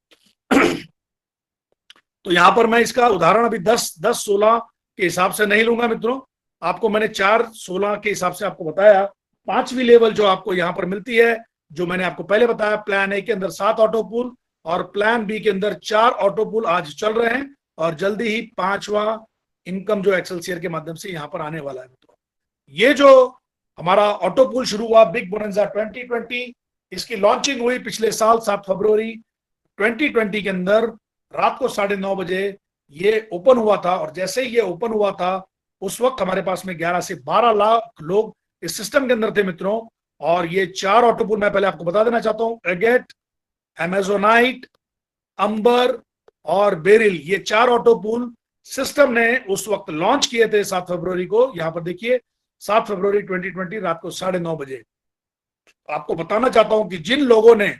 तो यहां पर मैं इसका उदाहरण अभी 10-16 के हिसाब से नहीं लूंगा मित्रों, आपको मैंने 4-16 के हिसाब से आपको बताया। 5वीं लेवल जो आपको यहां पर मिलती है, जो मैंने आपको पहले बताया, प्लान ए के अंदर 7 ऑटो पूल और प्लान बी के अंदर 4 ऑटो पूल आज चल रहे हैं और जल्दी ही 5वां इनकम जो एक्सेलसियर के माध्यम से यहां पर आने वाला है मित्रों। ये जो हमारा ऑटो पूल शुरू हुआ बिग बोनंजा 2020, इसकी लॉन्चिंग हुई पिछले साल 7 फरवरी 2020 के अंदर रात को 9:30 बजे ये ओपन हुआ था। और जैसे ही ये ओपन हुआ था उस वक्त हमारे पास में 11 से 12 लाख लोग इस सिस्टम के अंदर थे मित्रों। और ये 4 ऑटो पूल मैं पहले आपको बता देना चाहता हूं, एगेट, अमेजोनाइट, अंबर और बेरिल, ये 4 ऑटो पूल सिस्टम ने उस वक्त लॉन्च किए थे 7 फरवरी को। यहां पर देखिए 7 फरवरी 2020 रात को 9:30 बजे। आपको बताना चाहता हूं कि जिन लोगों ने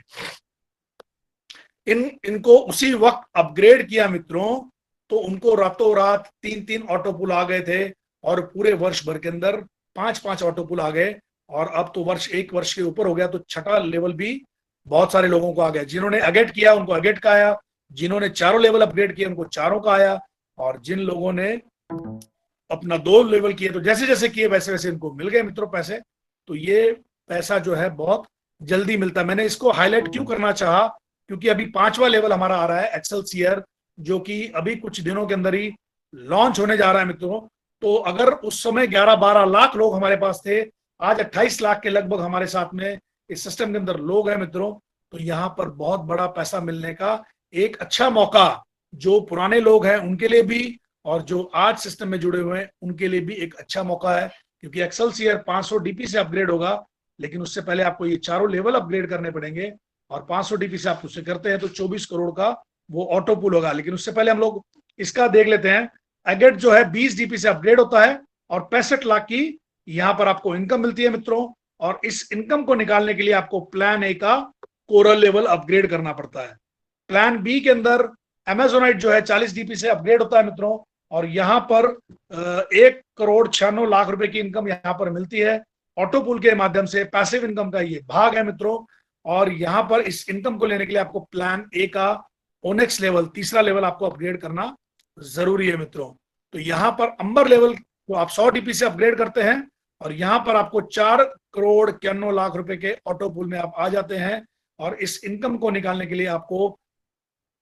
इनको उसी वक्त अपग्रेड किया मित्रों, तो उनको रातों रात 3-3 ऑटो पूल आ गए थे और पूरे वर्ष भर के अंदर 5-5 ऑटो पूल आ गए। और अब तो एक वर्ष के ऊपर हो गया, तो 6ठा लेवल भी बहुत सारे लोगों को आ गया। जिन्होंने अगेट किया उनको अगेट का आया, जिन्होंने 4 लेवल अपग्रेड किए उनको 4 का आया, और जिन लोगों ने अपना 2 लेवल किए तो जैसे जैसे किए वैसे वैसे इनको मिल गए मित्रों पैसे। तो ये पैसा जो है बहुत जल्दी मिलता है। मैंने इसको हाईलाइट क्यों करना चाहा, क्योंकि अभी 5वां लेवल हमारा आ रहा है एक्सेलसियर, जो कि अभी कुछ दिनों के अंदर ही लॉन्च होने जा रहा है मित्रों। तो अगर उस समय 11-12 लाख लोग हमारे पास थे, आज 28 लाख के लगभग हमारे साथ में इस सिस्टम के अंदर लोग हैं मित्रों, तो यहाँ पर बहुत बड़ा पैसा मिलने का एक अच्छा मौका जो पुराने लोग हैं उनके लिए भी और जो आज सिस्टम में जुड़े हुए हैं उनके लिए भी एक अच्छा मौका है। क्योंकि एक्सेलसियर 500 डीपी से अपग्रेड होगा, लेकिन उससे पहले आपको ये 4 लेवल अपग्रेड करने पड़ेंगे और 500 डीपी से आप उससे करते हैं तो 24 करोड़ का वो ऑटो पुल होगा। लेकिन उससे पहले हम लोग इसका देख लेते हैं। एगेट जो है 20 डीपी से अपग्रेड होता है और 65 लाख की यहां पर आपको इनकम मिलती है मित्रों। और इस इनकम को निकालने के लिए आपको प्लान ए का कोरल लेवल अपग्रेड करना पड़ता है। प्लान बी के अंदर अमेजोनाइट जो है 40 डीपी से अपग्रेड होता है मित्रों और यहाँ पर 1,96,00,000 रुपए की इनकम यहाँ पर मिलती है ऑटो पूल के माध्यम से। पैसिव इनकम का ये भाग है मित्रों। और यहाँ पर इस इनकम को लेने के लिए आपको प्लान ए का ओनेक्स लेवल, तीसरा लेवल आपको अपग्रेड करना जरूरी है मित्रों। तो यहाँ पर अंबर लेवल को आप 100 डीपी से अपग्रेड करते हैं और यहाँ पर आपको 4,91,00,000 रुपए के ऑटो पूल में आप आ जाते हैं। और इस इनकम को निकालने के लिए आपको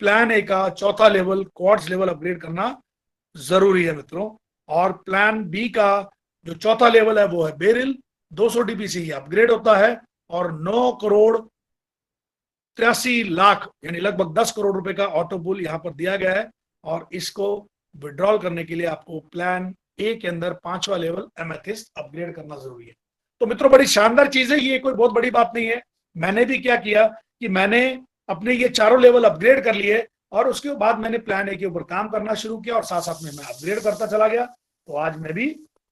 प्लान ए का चौथा लेवल, क्वार्ट्ज लेवल अपग्रेड करना जरूरी है मित्रों। और प्लान बी का जो चौथा लेवल है वो है बेरिल, 200 डीपी से ही अपग्रेड होता है और 9,83,00,000 यानी लगभग 10 करोड़ रुपए का ऑटो पूल यहाँ पर दिया गया है। और इसको विड्रॉल करने के लिए आपको प्लान ए के अंदर 5वां लेवल एमेथिस्ट अपग्रेड करना जरूरी है। तो मित्रों बड़ी शानदार चीज है, ये कोई बहुत बड़ी बात नहीं है। मैंने भी क्या किया कि मैंने अपने ये चारों लेवल अपग्रेड कर लिए और उसके बाद मैंने प्लान ए के ऊपर काम करना शुरू किया और साथ साथ में मैं अपग्रेड करता चला गया। तो आज मैं भी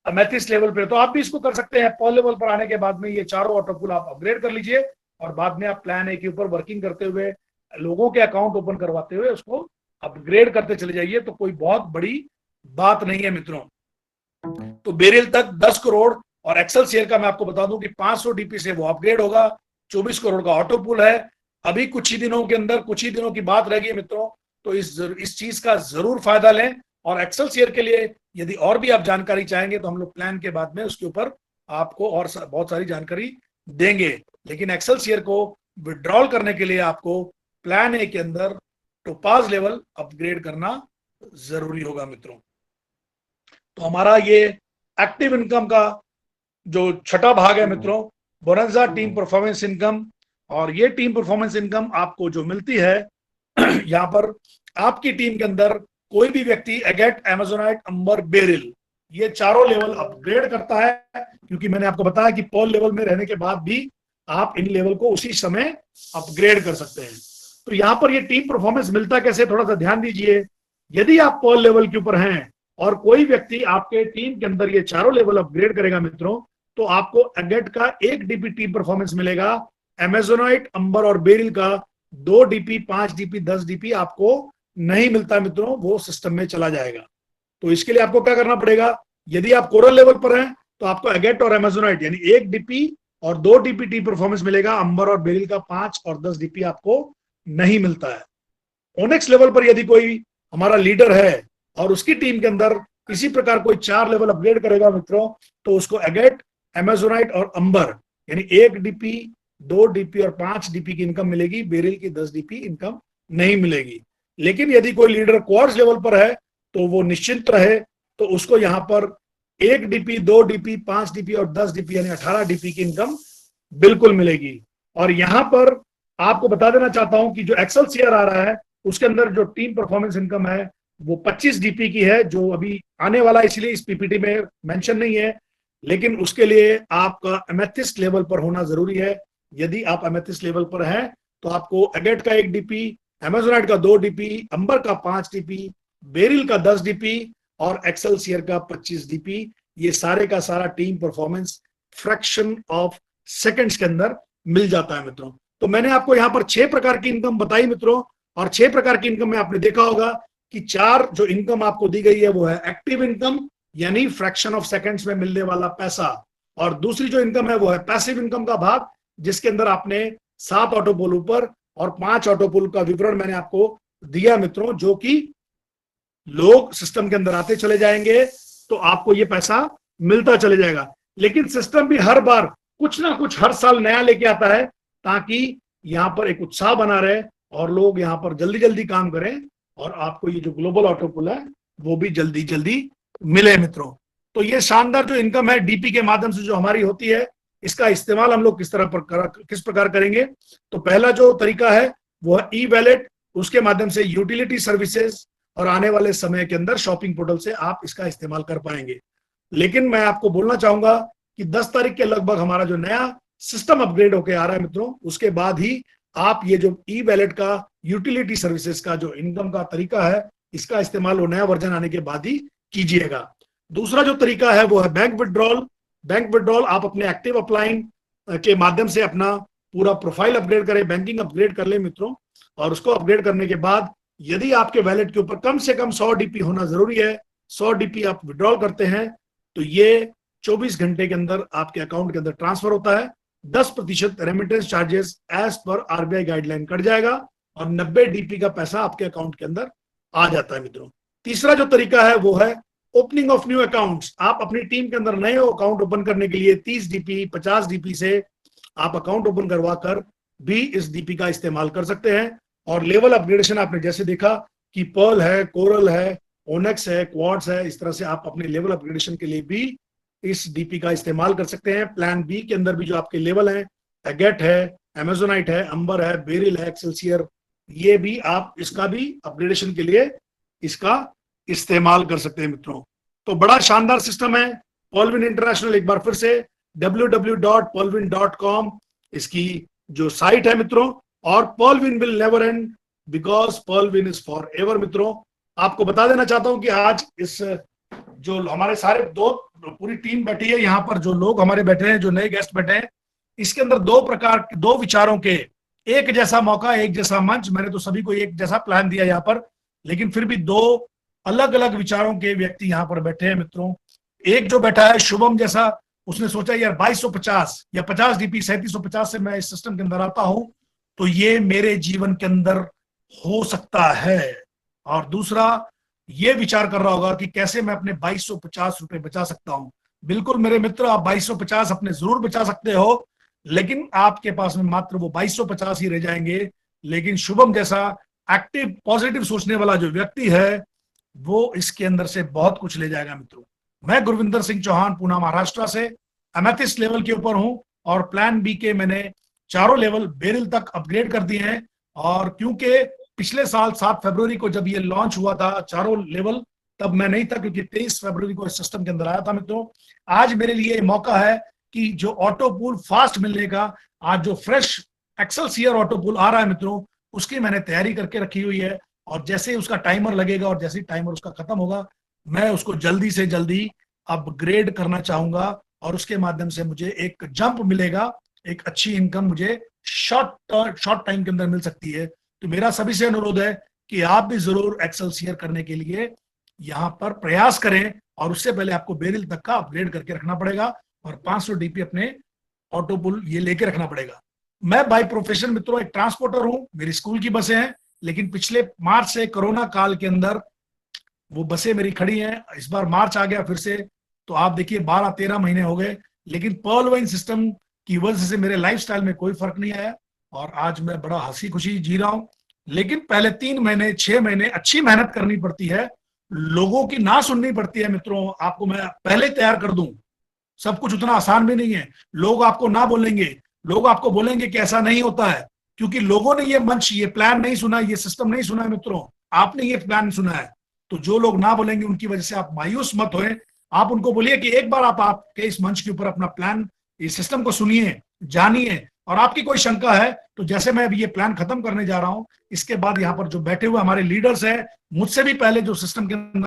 एमेथिस्ट लेवल पे, तो आप भी इसको कर सकते हैं। पॉल लेवल पर आने के बाद में ये चारों ऑटो पूल आप अपग्रेड कर लीजिए और बाद में आप प्लान ए के ऊपर वर्किंग करते हुए, लोगों के अकाउंट ओपन करवाते हुए उसको अपग्रेड करते चले जाइए। तो कोई बहुत बड़ी बात नहीं है मित्रों। तो बेरिल तक 10 करोड़ और एक्सेल शेयर का मैं आपको बता दूं कि 500 डीपी से वो अपग्रेड होगा। 24 करोड़ का ऑटो पूल है। अभी कुछ ही दिनों के अंदर, कुछ ही दिनों की बात रह गई मित्रों। तो इस चीज का जरूर फायदा लें। और एक्सेल शेयर के लिए यदि और भी आप जानकारी चाहेंगे तो हम लोग प्लान के बाद में उसके ऊपर आपको और बहुत सारी जानकारी देंगे। लेकिन एक्सेल शेयर को विड्रॉल करने के लिए आपको प्लान ए के अंदर टोपाज लेवल अपग्रेड करना जरूरी होगा मित्रों। तो हमारा ये एक्टिव इनकम का जो छठा भाग है मित्रों, बोनंजा टीम परफॉर्मेंस इनकम। और ये टीम परफॉर्मेंस इनकम आपको जो मिलती है यहाँ पर आपकी टीम के अंदर कोई भी व्यक्ति एगेट, एमेजोनाइट, अंबर, बेरिल ये चारों लेवल अपग्रेड करता है। क्योंकि मैंने आपको बताया कि पॉल लेवल में रहने के बाद भी आप इन लेवल को उसी समय अपग्रेड कर सकते हैं। तो यहाँ पर ये टीम परफॉर्मेंस मिलता कैसे, थोड़ा सा ध्यान दीजिए। यदि आप पॉल लेवल के ऊपर हैं और कोई व्यक्ति आपके टीम के अंदर ये चारों लेवल अपग्रेड करेगा मित्रों, तो आपको एगेट का 1 डीपी टीम परफॉर्मेंस मिलेगा। एमेजोनाइट, अंबर और बेरिल का 2 डीपी, 5 डीपी, 10 डीपी आपको नहीं मिलता मित्रों, वो सिस्टम में चला जाएगा। तो इसके लिए आपको क्या करना पड़ेगा, यदि आप कोरल लेवल पर हैं तो आपको एगेट और एमेजोनाइट यानी 1 डीपी और 2 डीपी टीम परफॉर्मेंस मिलेगा। अंबर और बेरिल का 5 और 10 डीपी आपको नहीं मिलता है। ओनेक्स लेवल पर यदि कोई हमारा लीडर है और उसकी टीम के अंदर इसी प्रकार कोई 4 लेवल अपग्रेड करेगा मित्रों, तो उसको एगेट, एमेजोनाइट और अंबर यानी 1 डीपी, 2 डीपी और 5 डीपी की इनकम मिलेगी। बेरिल की 10 डीपी इनकम नहीं मिलेगी। लेकिन यदि कोई लीडर क्वार्ट्ज लेवल पर है तो वो निश्चिंत रहे, तो उसको यहाँ पर 1 डीपी, 2 डीपी, 5 डीपी और 10 डीपी यानी 18 डीपी की इनकम बिल्कुल मिलेगी। और यहाँ पर आपको बता देना चाहता हूं कि जो एक्सेल शेयर आ रहा है उसके अंदर जो टीम परफॉर्मेंस इनकम है वो 25 डीपी की है, जो अभी आने वाला, इसलिए इस पीपीटी में मेंशन नहीं है। लेकिन उसके लिए आपका एमेथिस्ट लेवल पर होना जरूरी है। यदि आप एमेथिस्ट लेवल पर हैं तो आपको एगेट का 1 डीपी, एमेजोनाइट का 2 डीपी, अंबर का 5 डीपी, बेरिल का 10 डीपी और एक्सेल शेयर का 25 डीपी, ये सारे का सारा team performance fraction of seconds के अंदर मिल जाता है मित्रों। तो मैंने आपको यहाँ पर 6 प्रकार की इनकम बताई मित्रों। और 6 प्रकार की इनकम में आपने देखा होगा कि 4 जो इनकम आपको दी गई है वो है एक्टिव इनकम यानी फ्रैक्शन ऑफ सेकंड्स में मिलने वाला पैसा। और दूसरी जो इनकम है वो है पैसिव इनकम का भाग, जिसके अंदर आपने 7 ऑटो पोल ऊपर और 5 ऑटो पोल का विवरण मैंने आपको दिया मित्रों, जो कि लोग सिस्टम के अंदर आते चले जाएंगे तो आपको ये पैसा मिलता चले जाएगा। लेकिन सिस्टम भी हर बार कुछ ना कुछ हर साल नया लेके आता है ताकि यहाँ पर एक उत्साह बना रहे और लोग यहाँ पर जल्दी जल्दी काम करें और आपको ये जो ग्लोबल ऑटो पूल है वो भी जल्दी जल्दी मिले मित्रों। तो ये शानदार जो इनकम है डीपी के माध्यम से जो हमारी होती है, इसका इस्तेमाल हम लोग किस प्रकार करेंगे। तो पहला जो तरीका है वो है ई वैलेट, उसके माध्यम से यूटिलिटी सर्विसेज और आने वाले समय के अंदर शॉपिंग पोर्टल से आप इसका इस्तेमाल कर पाएंगे। लेकिन मैं आपको बोलना चाहूंगा कि 10 तारीख के लगभग हमारा जो नया सिस्टम अपग्रेड होकर आ रहा है मित्रों, उसके बाद ही आप ये जो ई वैलेट का यूटिलिटी सर्विसेज का जो इनकम का तरीका है, इसका इस्तेमाल वो नया वर्जन आने के बाद ही कीजिएगा। दूसरा जो तरीका है वो है बैंक विड्रॉल। बैंक विड्रॉल आप अपने एक्टिव अपलाइन के माध्यम से अपना पूरा प्रोफाइल अपग्रेड करें, बैंकिंग अपग्रेड कर ले मित्रों। और उसको अपग्रेड करने के बाद यदि आपके वैलेट के ऊपर कम से कम 100 डीपी होना जरूरी है, 100 डीपी आप विड्रॉल करते हैं तो ये 24 घंटे के अंदर आपके अकाउंट के अंदर ट्रांसफर होता है। 10% remittance charges as per RBI guideline cut जाएगा और 90 डीपी का पैसा आपके अकाउंट के अंदर आ जाता है मित्रों। तीसरा जो तरीका है वो है ओपनिंग ऑफ न्यू अकाउंट्स। आप अपनी टीम के अंदर नए अकाउंट ओपन करने के लिए 30 डीपी 50 डीपी से आप अकाउंट ओपन करवा कर भी इस डीपी का इस्तेमाल कर सकते हैं। और लेवल अपग्रेडेशन आपने जैसे देखा कि पर्ल है, कोरल है, ओनेक्स है, क्वार्ट्स है, इस तरह से आप अपने लेवल अपग्रेडेशन के लिए भी इस डीपी का इस्तेमाल कर सकते हैं। प्लान बी के अंदर भी जो आपके लेवल हैं, एगेट है, अमेजोनाइट है, अंबर है, बेरिल है, एक्सेलसियर, ये भी आप इसका भी अपग्रेडेशन के लिए इसका इस्तेमाल कर सकते हैं मित्रों। तो बड़ा शानदार सिस्टम है पर्लविन इंटरनेशनल। एक बार फिर से www.perlwin.com इसकी जो साइट है मित्रों। और Pearlwin will never end because Pearlwin is for ever मित्रों। आपको बता देना चाहता हूं कि आज इस जो हमारे सारे पूरी टीम बैठी है यहाँ पर, जो लोग हमारे बैठे हैं, जो नए गेस्ट बैठे हैं, इसके अंदर दो विचारों के एक जैसा मौका, एक जैसा मंच। मैंने तो सभी को एक जैसा प्लान दिया यहाँ पर, लेकिन फिर भी दो अलग अलग विचारों के व्यक्ति यहाँ पर बैठे हैं मित्रों। एक जो बैठा है शुभम जैसा, उसने सोचा यार 2250 या 50 डीपी 3750 से मैं इस सिस्टम के अंदर आता हूं तो ये मेरे जीवन के अंदर हो सकता है। और दूसरा ये विचार कर रहा होगा कि कैसे मैं अपने 2250 रुपए बचा सकता हूं। बिल्कुल मेरे मित्र, आप 2250 अपने जरूर बचा सकते हो, लेकिन आपके पास में मात्र वो 2250 ही रह जाएंगे। लेकिन शुभम जैसा एक्टिव पॉजिटिव सोचने वाला जो व्यक्ति है वो इसके अंदर से बहुत कुछ ले जाएगा मित्रों। मैं गुरविंदर सिंह चौहान पूना महाराष्ट्र से एमेथिस्ट लेवल के ऊपर हूं और प्लान बी के मैंने चारों लेवल बेरिल तक अपग्रेड कर दिए हैं। और क्योंकि पिछले साल 7 फरवरी को जब ये लॉन्च हुआ था चारों लेवल, तब मैं नहीं था क्योंकि 23 फरवरी को इस सिस्टम के अंदर आया था मित्रों। आज मेरे लिए मौका है कि जो ऑटो पूल फास्ट मिलने का, आज जो फ्रेश एक्सेलसियर ऑटो पूल आ रहा है मित्रों, उसकी मैंने तैयारी करके रखी हुई है। और जैसे ही उसका टाइमर लगेगा और जैसे ही टाइमर उसका खत्म होगा, मैं उसको जल्दी से जल्दी अपग्रेड करना चाहूंगा और उसके माध्यम से मुझे एक जंप मिलेगा, एक अच्छी इनकम मुझे शॉर्ट टाइम के अंदर मिल सकती है। तो मेरा सभी से अनुरोध है कि आप भी जरूर एक्सेलसियर करने के लिए यहाँ पर प्रयास करें। और उससे पहले आपको बेरिल तक का अपग्रेड करके रखना पड़ेगा और 500 डीपी अपने ऑटो पुल ये लेके रखना पड़ेगा। मैं बाय प्रोफेशन मित्रों एक ट्रांसपोर्टर हूं, मेरी स्कूल की बसें हैं, लेकिन पिछले मार्च से कोरोना काल के अंदर वो बसें मेरी खड़ी हैं। इस बार मार्च आ गया फिर से, तो आप देखिए 12-13 महीने हो गए, लेकिन पर्लविन सिस्टम की वजह से मेरे लाइफस्टाइल में कोई फर्क नहीं आया और आज मैं बड़ा हंसी खुशी जी रहा हूं। लेकिन पहले 3 महीने 6 महीने अच्छी मेहनत करनी पड़ती है, लोगों की ना सुननी पड़ती है मित्रों। आपको मैं पहले तैयार कर दूं, सब कुछ उतना आसान भी नहीं है। लोग आपको ना बोलेंगे, लोग आपको बोलेंगे कि ऐसा नहीं होता है, क्योंकि लोगों ने ये मंच, ये प्लान नहीं सुना, ये सिस्टम नहीं सुना है मित्रों। आपने ये प्लान सुना है, तो जो लोग ना बोलेंगे उनकी वजह से आप मायूस मत होए। आप उनको बोलिए कि एक बार आप आपके इस मंच के ऊपर अपना प्लान, इस सिस्टम को सुनिए, जानिए। और आपकी कोई शंका है तो जैसे मैं अभी ये प्लान खत्म करने जा रहा हूं, इसके बाद यहाँ पर जो बैठे हुए हमारे लीडर्स हैं, मुझसे भी पहले जो सिस्टम के